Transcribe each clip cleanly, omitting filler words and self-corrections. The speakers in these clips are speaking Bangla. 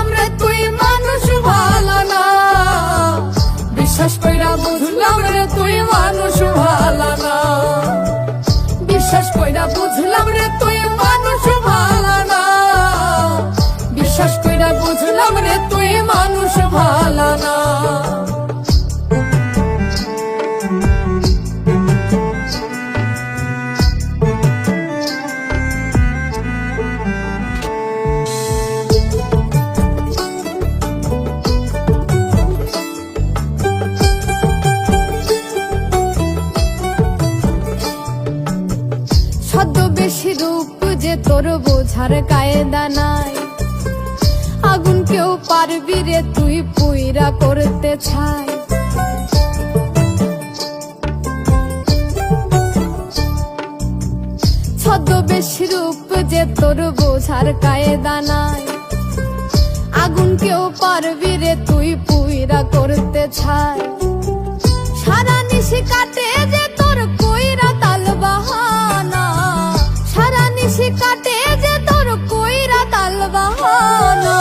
বুঝলাম রে তুই মানুষ ভালো না, বিশ্বাস কইরা বুঝলাম রে তুই মানুষ ভালো না, বিশ্বাস কইরা বুঝলাম রে তুই মানুষ ভালো না, বিশ্বাস কইরা বুঝলাম রে তুই মানুষ ভালো না। ছদ্মবেশী রূপ যে তোর বোঝার কায়দা নাই, আগুন কেউ পারবি রে তুই পুইরা করতে ছাই। ছদ্মবেশী রূপ যে তোর বোঝার কায়দা নাই, আগুন কেউ পারবি রে তুই পুইরা করতে ছাই। সারা নিশি কাটে যে তোর কইরা তাল বাহানা, সারা নিশি কাটে যে তোর কইরা তাল বাহানা,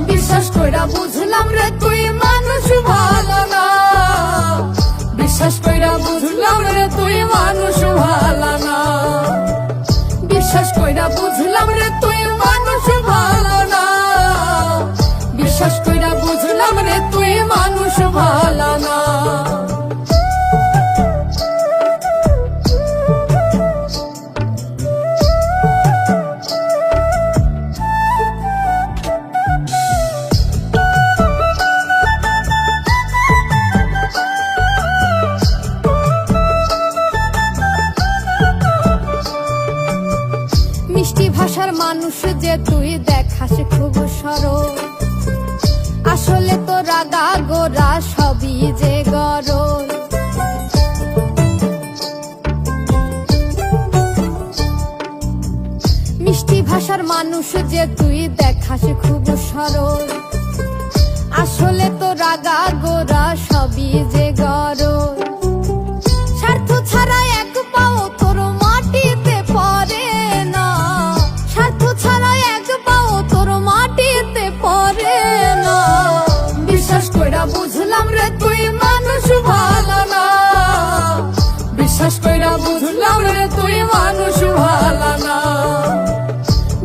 বিশ্বাস কইরা বুঝলাম রে তুই মানুষ ভালো না, বিশ্বাস কইরা বুঝলাম রে তুই মানুষ ভালো না, বিশ্বাস কইরা বুঝলাম রে তুই মানুষ ভালো না, বিশ্বাস কইরা বুঝলাম রে তুই মানুষ ভালো না। মিষ্টি ভাষার মানুষ যে তুই দেখাস খুব সরল, আসলে তো রাগা গোরা সবই যে গরল। মিষ্টি ভাষার মানুষ যে তুই দেখাস খুব সরল, আসলে তো রাগা গোরা সবই যে গরল। স্বার্থ ছাড়া এক পাও তোর মাটিতে পড়ে না, স্বার্থ ছাড়া এক পাও তোর মাটিতে পড়ে না, বিশ্বাস কইরা বুঝলাম রে তুই মানুষ ভালো না, বিশ্বাস কইরা বুঝলাম রে তুই মানুষ ভালো না,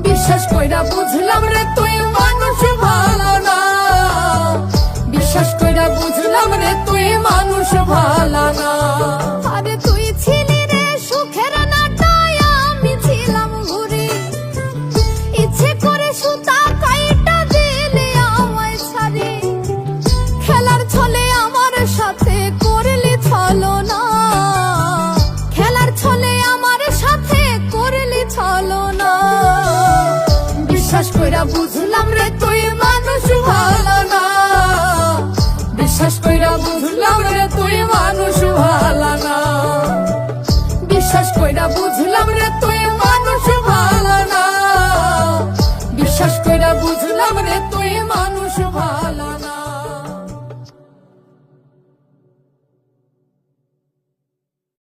বিশ্বাস কইরা বুঝলাম রে তুই মানুষ ভালো না, বিশ্বাস কইরা বুঝলাম রে তুই মানুষ ভালো না। আরে তুই ছিলি রে সুখের নাটায়, আমি ছিলাম ঘুরি, ইচ্ছে করে সুতা কাইটা দিলে আমায় ছাড়ি, খেলার ছলে আমার সাথে করলি ছলনা, খেলার ছলে আমার সাথে করলি ছলনা, বিশ্বাস কইরা বুঝলাম রে তুই মানুষ ভালো না, বিশ্বাস কইরা বুঝলাম রে তুই মানুষ ভালো না,